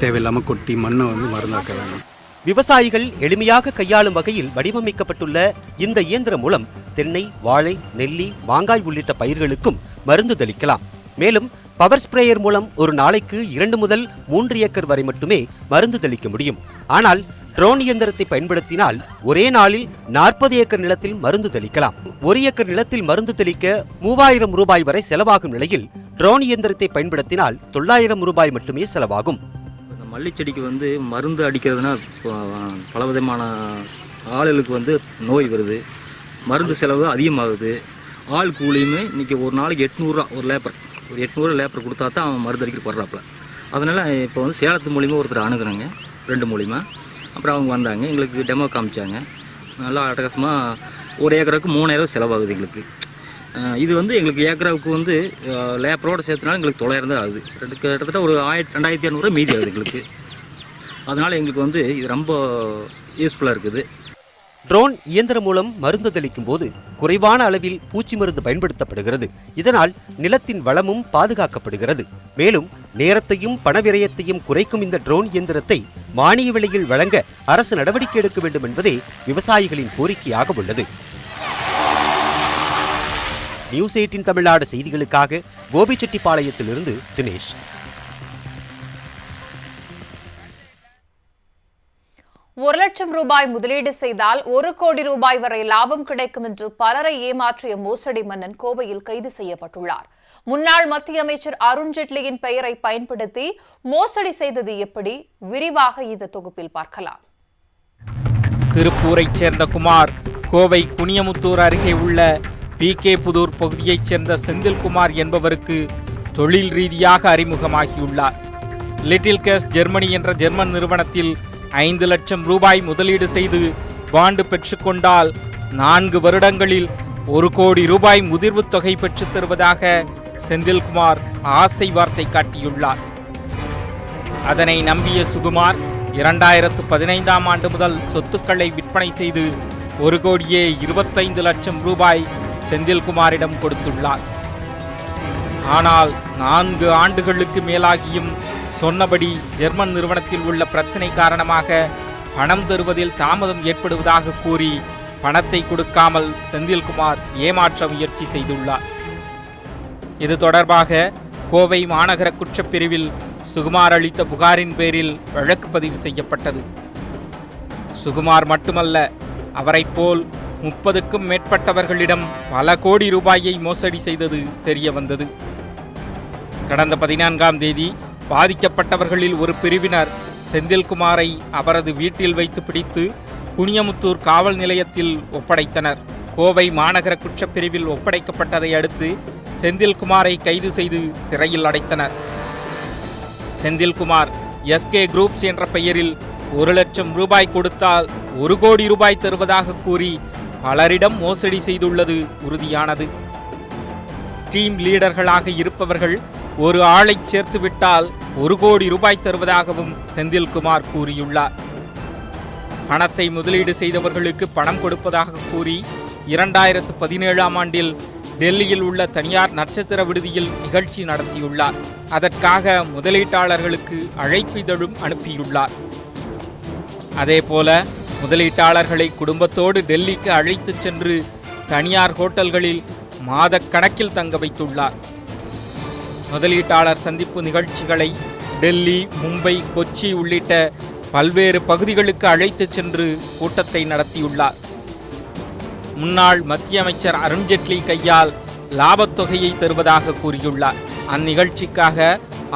தேவையில்லாமல் கொட்டி மண்ணை வந்து மருந்தாக்க வேணும். விவசாயிகள் எளிமையாக கையாளும் வகையில் வடிவமைக்கப்பட்டுள்ள இந்த இயந்திரம் மூலம் தென்னை, வாழை, நெல்லி, மாங்காய் உள்ளிட்ட பயிர்களுக்கும் மருந்து தெளிக்கலாம். மேலும் பவர் ஸ்ப்ரேயர் மூலம் ஒரு நாளைக்கு 2 முதல் 3 ஏக்கர் வரை மட்டுமே மருந்து தெளிக்க முடியும். ஆனால் ட்ரோன் இயந்திரத்தை பயன்படுத்தினால் ஒரே நாளில் 40 ஏக்கர் நிலத்தில் மருந்து தெளிக்கலாம். 1 ஏக்கர் நிலத்தில் மருந்து தெளிக்க 3,000 ரூபாய் வரை செலவாகும் நிலையில் ட்ரோன் இயந்திரத்தை பயன்படுத்தினால் 900 ரூபாய் மட்டுமே செலவாகும். மல்லி செடிக்கு வந்து மருந்து அடிக்கிறதுனா பலவிதமான ஆளுகளுக்கு வந்து நோய் வருது, மருந்து செலவு அதிகமாகுது. ஆள் கூலியுமே இன்றைக்கி ஒரு நாளைக்கு 800 ரூபா ஒரு 800 லேப்பர் கொடுத்தா தான் அவன் மருந்து அடிக்கிற போடுறாப்புல. அதனால் இப்போ வந்து சேலத்து மூலிமா ஒருத்தர் அணுகுனாங்க, 2 மூலிமா. அப்புறம் அவங்க வந்தாங்க, எங்களுக்கு டெமோ காமிச்சாங்க. நல்லா அட்டகாசமாக ஒரு ஏக்கருக்கு 3,000 செலவாகுது எங்களுக்கு. இது வந்து எங்களுக்கு ஏக்கராவுக்கு வந்து லேப்பரோடு சேர்த்துனாலும் எங்களுக்கு 900 தான் ஆகுது. கிட்டத்தட்ட ஒரு 2,500 மீதி ஆகுது எங்களுக்கு. அதனால் எங்களுக்கு வந்து இது ரொம்ப யூஸ்ஃபுல்லாக இருக்குது. ட்ரோன் இயந்திரம் மூலம் மருந்து தெளிக்கும் போது குறைவான அளவில் பூச்சி மருந்து பயன்படுத்தப்படுகிறது. இதனால் நிலத்தின் வளமும் பாதுகாக்கப்படுகிறது. மேலும் நேரத்தையும் பணவிரயத்தையும் குறைக்கும் இந்த ட்ரோன் இயந்திரத்தை மானிய விலையில் வழங்க அரசு நடவடிக்கை எடுக்க வேண்டும் என்பதே விவசாயிகளின் கோரிக்கையாக உள்ளது. நியூஸ் 18 தமிழ்நாடு செய்திகளுக்காக கோபிச்செட்டிப்பாளையத்திலிருந்து தினேஷ். ₹1,00,000 முதலீடு செய்தால் 1 கோடி ரூபாய் வரை லாபம் கிடைக்கும் என்று பலரை ஏமாற்றிய மோசடி மன்னன் கோவையில் கைது செய்யப்பட்டுள்ளார். முன்னாள் மத்திய அமைச்சர் அருண்ஜேட்லியின் பெயரை பயன்படுத்தி மோசடி செய்தது எப்படி? விரிவாக இந்த தொகுப்பில் பார்க்கலாம். திருப்பூரைச் சேர்ந்த குமார் கோவை குனியமுத்தூர் அருகே உள்ள PK புதூர் பகுதியைச் சேர்ந்த செந்தில்குமார் என்பவருக்கு தொழில் ரீதியாக அறிமுகமாகியுள்ளார். லிட்டில் கேஸ் ஜெர்மனி என்ற ஜெர்மன் நிறுவனத்தில் 5 லட்சம் ரூபாய் முதலீடு செய்து பாண்டு பெற்றுக்கொண்டால் 4 வருடங்களில் 1 கோடி ரூபாய் முதிர்வு தொகை பெற்றுத் தருவதாக செந்தில்குமார் ஆசை வார்த்தை காட்டியுள்ளார். அதனை நம்பிய சுகுமார் 2015ஆம் ஆண்டு முதல் சொத்துக்களை விற்பனை செய்து 1 கோடியே 25 லட்சம் ரூபாய் செந்தில்குமாரிடம் கொடுத்துள்ளார். ஆனால் 4 ஆண்டுகளுக்கு மேலாகியும் சொன்னபடி ஜெர்மன் நிறுவனத்தில் உள்ள பிரச்சனை காரணமாக பணம் தருவதில் தாமதம் ஏற்படுவதாக கூறி பணத்தை கொடுக்காமல் செந்தில்குமார் ஏமாற்ற முயற்சி செய்துள்ளார். இது தொடர்பாக கோவை மாநகர குற்றப்பிரிவில் சுகுமார் அளித்த புகாரின் பேரில் வழக்கு பதிவு செய்யப்பட்டது. சுகுமார் மட்டுமல்ல, அவரைப் போல் 30க்கும் மேற்பட்டவர்களிடம் பல கோடி ரூபாயை மோசடி செய்தது தெரிய வந்தது. கடந்த 14ஆம் தேதி பாதிக்கப்பட்டவர்களில் ஒரு பிரிவினர் செந்தில்குமாரை அவரது வீட்டில் வைத்து பிடித்து குனியமுத்தூர் காவல் நிலையத்தில் ஒப்படைத்தனர். கோவை மாநகர குற்றப்பிரிவில் ஒப்படைக்கப்பட்டதை அடுத்து செந்தில்குமாரை கைது செய்து சிறையில் அடைத்தனர். செந்தில்குமார் எஸ்கே குரூப்ஸ் என்ற பெயரில் 1 லட்சம் ரூபாய் கொடுத்தால் 1 கோடி ரூபாய் தருவதாக கூறி பலரிடம் மோசடி செய்துள்ளது உறுதியானது. டீம் லீடர்களாக இருப்பவர்கள் ஒரு ஆளை சேர்த்துவிட்டால் 1 கோடி ரூபாய் தருவதாகவும் செந்தில்குமார் கூறியுள்ளார். பணத்தை முதலீடு செய்தவர்களுக்கு பணம் கொடுப்பதாக கூறி 2017ஆம் ஆண்டில் டெல்லியில் உள்ள தனியார் நட்சத்திர விடுதியில் நிகழ்ச்சி நடத்தியுள்ளார். அதற்காக முதலீட்டாளர்களுக்கு அழைப்பிதழும் அனுப்பியுள்ளார். அதேபோல முதலீட்டாளர்களை குடும்பத்தோடு டெல்லிக்கு அழைத்துச் சென்று தனியார் ஹோட்டல்களில் மாதக்கணக்கில் தங்க வைத்துள்ளார். முதலீட்டாளர் சந்திப்பு நிகழ்ச்சிகளை டெல்லி, மும்பை, கொச்சி உள்ளிட்ட பல்வேறு பகுதிகளுக்கு அழைத்துச் சென்று கூட்டத்தை நடத்தியுள்ளார். முன்னாள் மத்திய அமைச்சர் அருண்ஜேட்லி கையால் லாபத்தொகையை தருவதாக கூறியுள்ளார். அந்நிகழ்ச்சிக்காக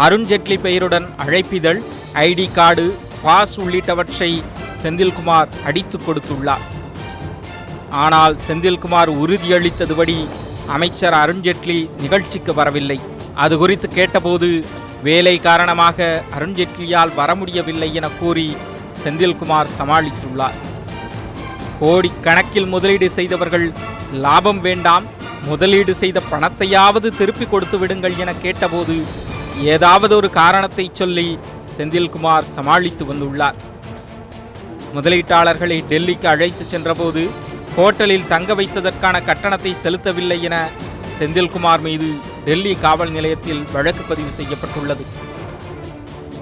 அருண்ஜேட்லி பெயருடன் அழைப்பிதழ், ஐடி கார்டு, பாஸ் உள்ளிட்டவற்றை செந்தில்குமார் அடித்து கொடுத்துள்ளார். ஆனால் செந்தில்குமார் உறுதியளித்ததுபடி அமைச்சர் அருண்ஜேட்லி நிகழ்ச்சிக்கு வரவில்லை. அது குறித்து கேட்டபோது வேலை காரணமாக அருண்ஜேட்லியால் வர முடியவில்லை என கூறி செந்தில்குமார் சமாளித்துள்ளார். கோடிக்கணக்கில் முதலீடு செய்தவர்கள் லாபம் வேண்டாம், முதலீடு செய்த பணத்தையாவது திருப்பி கொடுத்து விடுங்கள் என கேட்டபோது ஏதாவது ஒரு காரணத்தை சொல்லி செந்தில்குமார் சமாளித்து வந்துள்ளார். முதலீட்டாளர்களை டெல்லிக்கு அழைத்து சென்றபோது ஹோட்டலில் தங்க வைத்ததற்கான கட்டணத்தை செலுத்தவில்லை என செந்தில்குமார் மீது டெல்லி காவல் நிலையத்தில் வழக்கு பதிவு செய்யப்பட்டுள்ளது.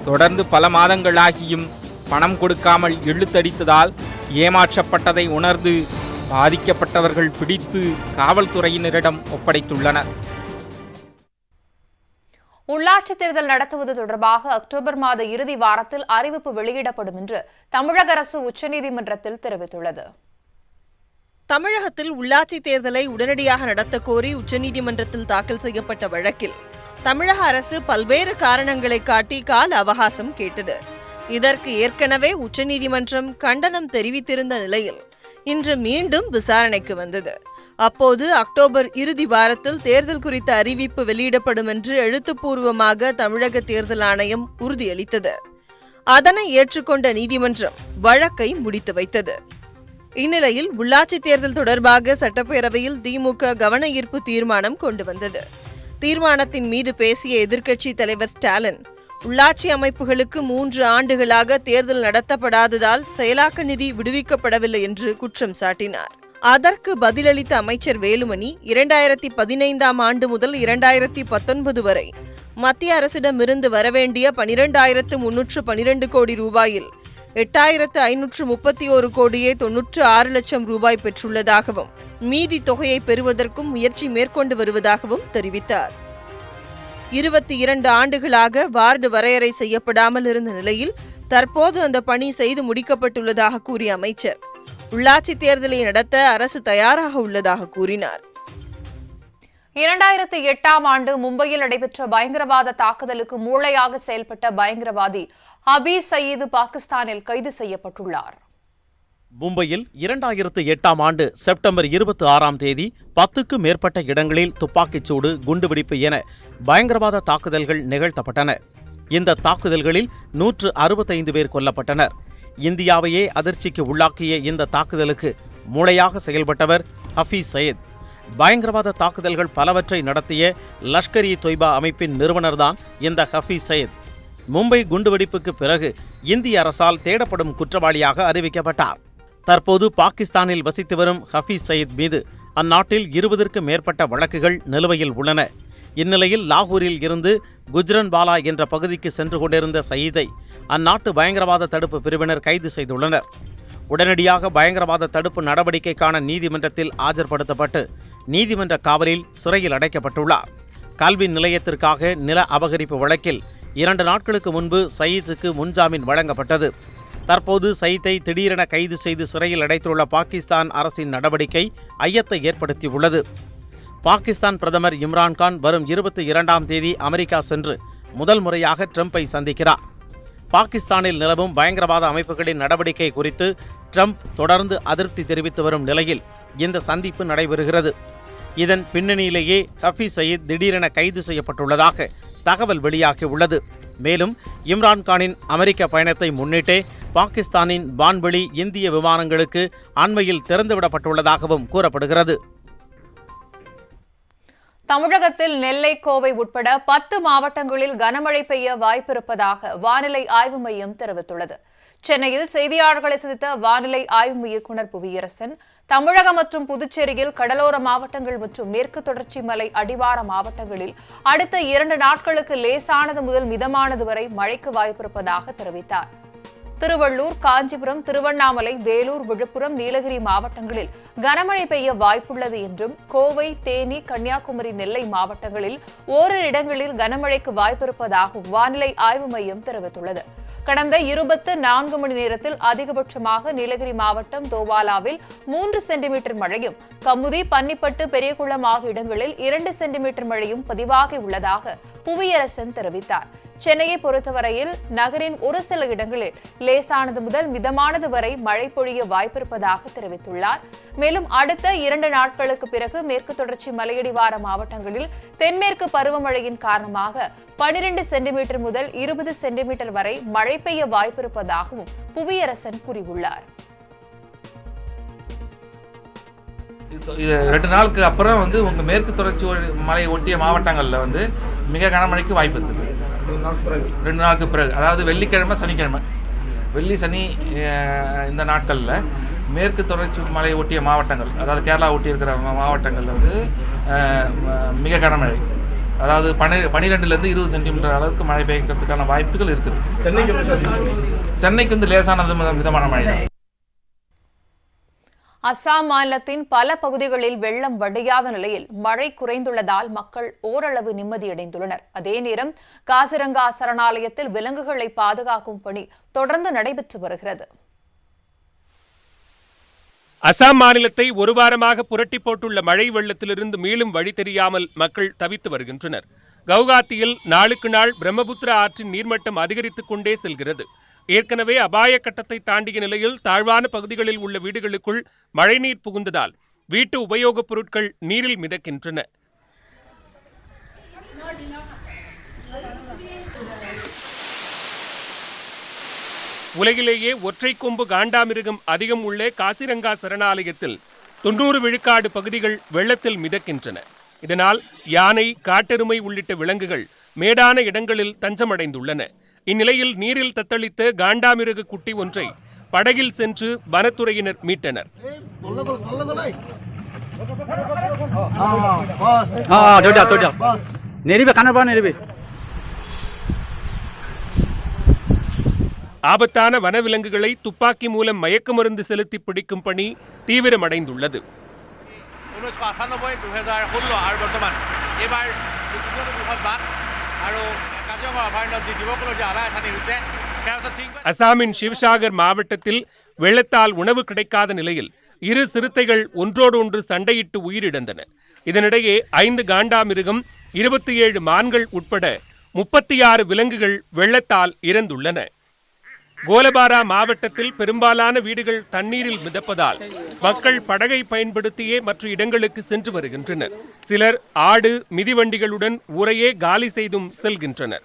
தொடர்ந்து பல மாதங்களாகியும் பணம் கொடுக்காமல் இழுத்தடித்ததால் ஏமாற்றப்பட்டதை உணர்ந்து பாதிக்கப்பட்டவர்கள் பிடித்து காவல்துறையினரிடம் ஒப்படைத்துள்ளனர். உள்ளாட்சித் தேர்தல் நடத்துவது தொடர்பாக அக்டோபர் மாத இறுதி வாரத்தில் அறிவிப்பு வெளியிடப்படும் என்று தமிழக அரசு உச்சநீதிமன்றத்தில் தெரிவித்துள்ளது. தமிழகத்தில் உள்ளாட்சி தேர்தலை உடனடியாக நடத்த கோரி உச்சநீதிமன்றத்தில் தாக்கல் செய்யப்பட்ட வழக்கில் தமிழக அரசு பல்வேறு காரணங்களை காட்டி கால அவகாசம் கேட்டது. இதற்கு ஏற்கனவே உச்சநீதிமன்றம் கண்டனம் தெரிவித்திருந்த நிலையில் இன்று மீண்டும் விசாரணைக்கு வந்தது. அப்போது அக்டோபர் இறுதி வாரத்தில் தேர்தல் குறித்த அறிவிப்பு வெளியிடப்படும் என்று எழுத்துப்பூர்வமாக தமிழக தேர்தல் ஆணையம் உறுதியளித்தது. அதனை ஏற்றுக்கொண்ட நீதிமன்றம் வழக்கை முடித்து வைத்தது. இந்நிலையில் உள்ளாட்சி தேர்தல் தொடர்பாக சட்டப்பேரவையில் திமுக கவன ஈர்ப்பு தீர்மானம் கொண்டு வந்தது. தீர்மானத்தின் மீது பேசிய எதிர்க்கட்சி தலைவர் ஸ்டாலின், உள்ளாட்சி அமைப்புகளுக்கு 3 ஆண்டுகளாக தேர்தல் நடத்தப்படாததால் செயலாக்க நிதி விடுவிக்கப்படவில்லை என்று குற்றம் சாட்டினார். அதற்கு பதிலளித்த அமைச்சர் வேலுமணி, 2015ஆம் ஆண்டு முதல் 2019 வரை மத்திய அரசிடமிருந்து வரவேண்டிய 12,312 கோடி ரூபாயில் 8,531 கோடியே 96 லட்சம் ரூபாய் பெற்றுள்ளதாகவும் மீதி தொகையை பெறுவதற்கும் முயற்சி மேற்கொண்டு வருவதாகவும் தெரிவித்தார். 22 ஆண்டுகளாக வார்டு வரையறை செய்யப்படாமல் இருந்த நிலையில் தற்போது அந்த பணி செய்து முடிக்கப்பட்டுள்ளதாக கூறிய அமைச்சர், உள்ளாட்சி தேர்தலை நடத்த அரசு தயாராக உள்ளதாக கூறினார். 2008ஆம் ஆண்டு மும்பையில் நடைபெற்ற பயங்கரவாத தாக்குதலுக்கு மூளையாக செயல்பட்ட பயங்கரவாதி ஹபீஸ் சயீது பாகிஸ்தானில் கைது செய்யப்பட்டுள்ளார். மும்பையில் 2008ஆம் ஆண்டு செப்டம்பர் 26ஆம் தேதி 10க்கும் மேற்பட்ட இடங்களில் துப்பாக்கிச்சூடு, குண்டுவெடிப்பு என பயங்கரவாத தாக்குதல்கள் நிகழ்த்தப்பட்டன. இந்த தாக்குதல்களில் 165 பேர் கொல்லப்பட்டனர். இந்தியாவையே அதிர்ச்சிக்கு உள்ளாக்கிய இந்த தாக்குதலுக்கு மூளையாக செயல்பட்டவர் ஹபீஸ் சயீத். பயங்கரவாத தாக்குதல்கள் பலவற்றை நடத்திய லஷ்கர் இ தொய்பா அமைப்பின் நிறுவனர்தான் இந்த ஹபீஸ் சயீத். மும்பை குண்டுவெடிப்புக்கு பிறகு இந்திய அரசால் தேடப்படும் குற்றவாளியாக அறிவிக்கப்பட்டார். தற்போது பாகிஸ்தானில் வசித்து வரும் ஹபீஸ் சயீத் மீது அந்நாட்டில் 20க்கும் மேற்பட்ட வழக்குகள் நிலுவையில் உள்ளன. இந்நிலையில் லாகூரில் இருந்து குஜ்ரன்வாலா என்ற பகுதிக்கு சென்று கொண்டிருந்த சயீதை அந்நாட்டு பயங்கரவாத தடுப்பு பிரிவினர் கைது செய்துள்ளனர். உடனடியாக பயங்கரவாத தடுப்பு நடவடிக்கைக்கான நீதிமன்றத்தில் ஆஜர்படுத்தப்பட்டு நீதிமன்ற காவலில் சிறையில் அடைக்கப்பட்டுள்ளார். கல்வி நிலையத்திற்காக நில அபகரிப்பு வழக்கில் 2 நாட்களுக்கு முன்பு சயீத்துக்கு முன்ஜாமீன் வழங்கப்பட்டது. தற்போது சயீத்தை திடீரென கைது செய்து சிறையில் அடைத்துள்ள பாகிஸ்தான் அரசின் நடவடிக்கை ஐயத்தை ஏற்படுத்தியுள்ளது. பாகிஸ்தான் பிரதமர் இம்ரான்கான் வரும் 22ஆம் தேதி அமெரிக்கா சென்று முதல் முறையாக ட்ரம்பை சந்திக்கிறார். பாகிஸ்தானில் நிலவும் பயங்கரவாத அமைப்புகளின் நடவடிக்கை குறித்து ட்ரம்ப் தொடர்ந்து அதிருப்தி தெரிவித்து வரும் நிலையில் இந்த சந்திப்பு நடைபெறுகிறது. இதன் பின்னணியிலேயே ஹஃபீஸ் சயீத் திடீரென கைது செய்யப்பட்டுள்ளதாக தகவல் வெளியாகியுள்ளது. மேலும் இம்ரான்கானின் அமெரிக்க பயணத்தை முன்னிட்டே பாகிஸ்தானின் வான்வெளி இந்திய விமானங்களுக்கு அண்மையில் திறந்துவிடப்பட்டுள்ளதாகவும் கூறப்படுகிறது. தமிழகத்தில் நெல்லை, கோவை உட்பட 10 மாவட்டங்களில் கனமழை பெய்ய வாய்ப்பிருப்பதாக வானிலை ஆய்வு மையம் தெரிவித்துள்ளது. சென்னையில் செய்தியாளர்களை சந்தித்த வானிலை ஆய்வு இயக்குநர் புவியரசன், தமிழகம் மற்றும் புதுச்சேரியில் கடலோர மாவட்டங்கள் மற்றும் மேற்கு தொடர்ச்சி மலை அடிவார மாவட்டங்களில் அடுத்த 2 நாட்களுக்கு லேசானது முதல் மிதமானது வரை மழைக்கு வாய்ப்பிருப்பதாக தெரிவித்தார். திருவள்ளூர், காஞ்சிபுரம், திருவண்ணாமலை, வேலூர், விழுப்புரம், நீலகிரி மாவட்டங்களில் கனமழை பெய்ய வாய்ப்புள்ளது என்றும், கோவை, தேனி, கன்னியாகுமரி, நெல்லை மாவட்டங்களில் ஓரிரு இடங்களில் கனமழைக்கு வாய்ப்பிருப்பதாகவும் வானிலை ஆய்வு மையம் தெரிவித்துள்ளது. கடந்த 24 மணி நேரத்தில் அதிகபட்சமாக நீலகிரி மாவட்டம் தோவாலாவில் 3 சென்டிமீட்டர் மழையும், கமுதி, பன்னிப்பட்டு, பெரியகுளம் ஆகிய இடங்களில் 2 சென்டிமீட்டர் மழையும் பதிவாகியுள்ளதாக புவியரசன் தெரிவித்தார். சென்னையை பொறுத்தவரையில் நகரின் ஒரு சில இடங்களில் லேசானது முதல் மிதமானது வரை மழை பொழிய வாய்ப்பிருப்பதாக தெரிவித்துள்ளார். மேலும் அடுத்த 2 நாட்களுக்கு பிறகு மேற்கு தொடர்ச்சி மலையடிவார மாவட்டங்களில் தென்மேற்கு பருவமழையின் காரணமாக 12 சென்டிமீட்டர் முதல் 20 சென்டிமீட்டர் வரை மழை பெய்ய வாய்ப்பிருப்பதாகவும் புவியரசன் கூறியுள்ளார். 2 நாளுக்கு அப்புறம் உங்க மேற்கு தொடர்ச்சி மலை ஒட்டிய மாவட்டங்களில் மிக கனமழைக்கு வாய்ப்பு இருக்குது. 2 நாளுக்கு பிறகு, அதாவது வெள்ளிக்கிழமை, சனிக்கிழமை, வெள்ளி சனி இந்த நாட்களில் மேற்கு தொடர்ச்சி மலை ஒட்டிய மாவட்டங்கள், அதாவது கேரளா ஒட்டி இருக்கிற மாவட்டங்களில் மிக கனமழை, அதாவது 12லேருந்து 20 சென்டிமீட்டர் அளவுக்கு மழை பெய்யறதுக்கான வாய்ப்புகள் இருக்குது. சென்னைக்கு லேசானது மிதமான மழை தான். அசாம் மாநிலத்தின் பல பகுதிகளில் வெள்ளம் வடியாத நிலையில் மழை குறைந்துள்ளதால் மக்கள் ஓரளவு நிம்மதியடைந்துள்ளனர். அதே நேரம் காசிரங்கா சரணாலயத்தில் விலங்குகளை பாதுகாக்கும் பணி தொடர்ந்து நடைபெற்று வருகிறது. அசாம் மாநிலத்தை ஒரு வாரமாக புரட்டி போட்டுள்ள மழை வெள்ளத்திலிருந்து மீளும் வழி தெரியாமல் மக்கள் தவித்து வருகின்றனர். கவுகாத்தியில் நாளுக்கு நாள் பிரம்மபுத்திரா ஆற்றின் நீர்மட்டம் அதிகரித்துக் கொண்டே செல்கிறது. ஏற்கனவே அபாய கட்டத்தை தாண்டிய நிலையில் தாழ்வான பகுதிகளில் உள்ள வீடுகளுக்குள் மழைநீர் புகுந்ததால் வீட்டு உபயோகப் பொருட்கள் நீரில் மிதக்கின்றன. உலகிலேயே ஒற்றை கொம்பு காண்டாமிருகம் அதிகம் உள்ள காசிரங்கா சரணாலயத்தில் 90 விழுக்காடு பகுதிகள் வெள்ளத்தில் மிதக்கின்றன. இதனால் யானை, காட்டெருமை உள்ளிட்ட விலங்குகள் மேடான இடங்களில் தஞ்சமடைந்துள்ளன. இந்நிலையில் நீரில் தத்தளித்த காண்டாமிருக குட்டி ஒன்றை படகில் சென்று வனத்துறையினர் மீட்டனர். ஆபத்தான வனவிலங்குகளை துப்பாக்கி மூலம் மயக்க மருந்து செலுத்தி பிடிக்கும் பணி தீவிரமடைந்துள்ளது. அசாமின் சிவசாகர் மாவட்டத்தில் வெள்ளத்தால் உணவு கிடைக்காத நிலையில் 2 சிறுத்தைகள் ஒன்றோடு ஒன்று சண்டையிட்டு உயிரிழந்தன. இதனிடையே 5 காண்டாமிருகம், 27 மான்கள் உட்பட 36 விலங்குகள் வெள்ளத்தால் இறந்துள்ளன. கோலபாரா மாவட்டத்தில் பெரும்பாலான வீடுகள் தண்ணீரில் மிதப்பதால் மக்கள் படகை பயன்படுத்தியே மற்ற இடங்களுக்கு சென்று வருகின்றனர். சிலர் ஆடு, மிதிவண்டிகளுடன் ஊரையே காலி செய்தும் செல்கின்றனர்.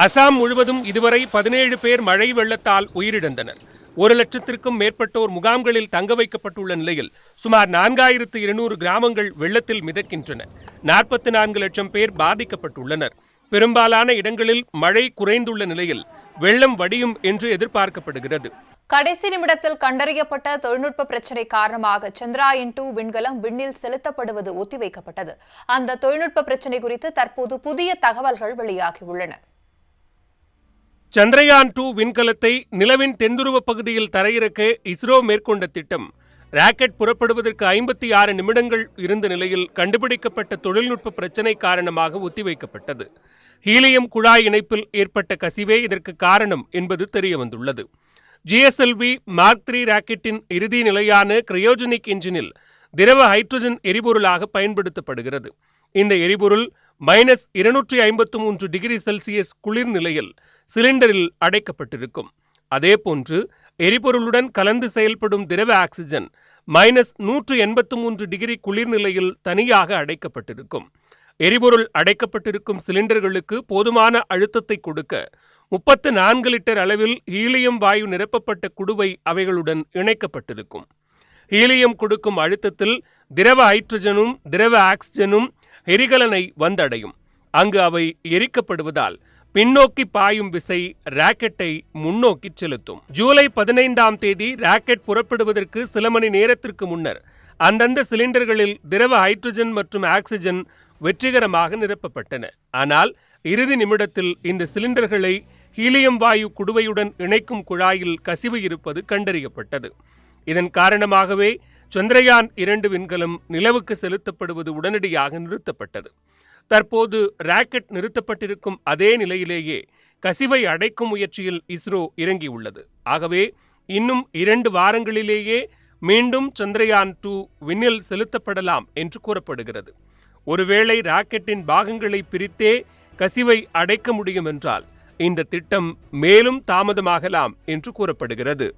அசாம் முழுவதும் இதுவரை 17 பேர் மழை வெள்ளத்தால் உயிரிழந்தனர். 1 லட்சத்திற்கும் மேற்பட்டோர் முகாம்களில் தங்க வைக்கப்பட்டுள்ள நிலையில் சுமார் 4200 கிராமங்கள் வெள்ளத்தில் மிதக்கின்றன. 44 லட்சம் பேர் பாதிக்கப்பட்டுள்ளனர். பெரும்பாலான இடங்களில் மழை குறைந்துள்ள நிலையில் வெள்ளம் வடியும் என்று எதிர்பார்க்கப்படுகிறது. கடைசி நிமிடத்தில் கண்டறியப்பட்ட தொழில்நுட்ப பிரச்சினை காரணமாக சந்திராயன்-2 விண்கலம் விண்ணில் செலுத்தப்படுவது ஒத்திவைக்கப்பட்டது. அந்த தொழில்நுட்ப பிரச்சினை குறித்து தற்போது புதிய தகவல்கள் வெளியாகியுள்ளன. சந்திரயான்-2 விண்கலத்தை நிலவின் தென்துருவ பகுதியில் தரையிறக்க இஸ்ரோ மேற்கொண்ட திட்டம் ராக்கெட் புறப்படுவதற்கு 56 நிமிடங்கள் இருந்த நிலையில் கண்டுபிடிக்கப்பட்ட தொழில்நுட்ப பிரச்சினை காரணமாக ஒத்திவைக்கப்பட்டது. ஹீலியம் குழாய் இணைப்பில் ஏற்பட்ட கசிவே இதற்கு காரணம் என்பது தெரியவந்துள்ளது. GSLV Mark III ராக்கெட்டின் இறுதி நிலையான கிரையோஜெனிக் என்ஜினில் திரவ ஹைட்ரஜன் எரிபொருளாக பயன்படுத்தப்படுகிறது. இந்த எரிபொருள் -253 டிகிரி செல்சியஸ் குளிர் நிலையில் சிலிண்டரில் அடைக்கப்பட்டிருக்கும். அதேபோன்று எரிபொருளுடன் கலந்து செயல்படும் திரவ ஆக்சிஜன் -183 டிகிரி குளிர் நிலையில் தனியாக அடைக்கப்பட்டிருக்கும். எரிபொருள் அடைக்கப்பட்டிருக்கும் சிலிண்டர்களுக்கு போதுமான அழுத்தத்தை கொடுக்க 34 லிட்டர் அளவில் ஹீலியம் வாயு நிரப்பப்பட்ட குடுவை அவைகளுடன் இணைக்கப்பட்டிருக்கும். ஹீலியம் கொடுக்கும் அழுத்தத்தில் திரவ ஹைட்ரஜனும் திரவ ஆக்சிஜனும் எரிகலனை வந்தடையும். அங்கு அவை எரிக்கப்படுவதால் பின்னோக்கி பாயும் விசை ராக்கெட்டை முன்னோக்கி செலுத்தும். ஜூலை 15ஆம் தேதி ராக்கெட் புறப்படுவதற்கு சில மணி நேரத்திற்கு முன்னர் அந்தந்த சிலிண்டர்களில் திரவ ஹைட்ரஜன் மற்றும் ஆக்சிஜன் வெற்றிகரமாக நிரப்பப்பட்டன. ஆனால் இறுதி நிமிடத்தில் இந்த சிலிண்டர்களை ஹீலியம் வாயு குடுவையுடன் இணைக்கும் குழாயில் கசிவு இருப்பது கண்டறியப்பட்டது. இதன் காரணமாகவே சந்திரயான் 2 விண்கலம் நிலவுக்கு செலுத்தப்படுவது உடனடியாக நிறுத்தப்பட்டது. தற்போது ராக்கெட் நிறுத்தப்பட்டிருக்கும் அதே நிலையிலேயே கசிவை அடைக்கும் முயற்சியில் இஸ்ரோ இறங்கியுள்ளது. ஆகவே இன்னும் 2 வாரங்களிலேயே மீண்டும் சந்திரயான் 2 விண்ணில் செலுத்தப்படலாம் என்று கூறப்படுகிறது. ஒருவேளை ராக்கெட்டின் பாகங்களை பிரித்தே கசிவை அடைக்க முடியும் என்றால் இந்த திட்டம் மேலும் தாமதமாகலாம் என்று கூறப்படுகிறது.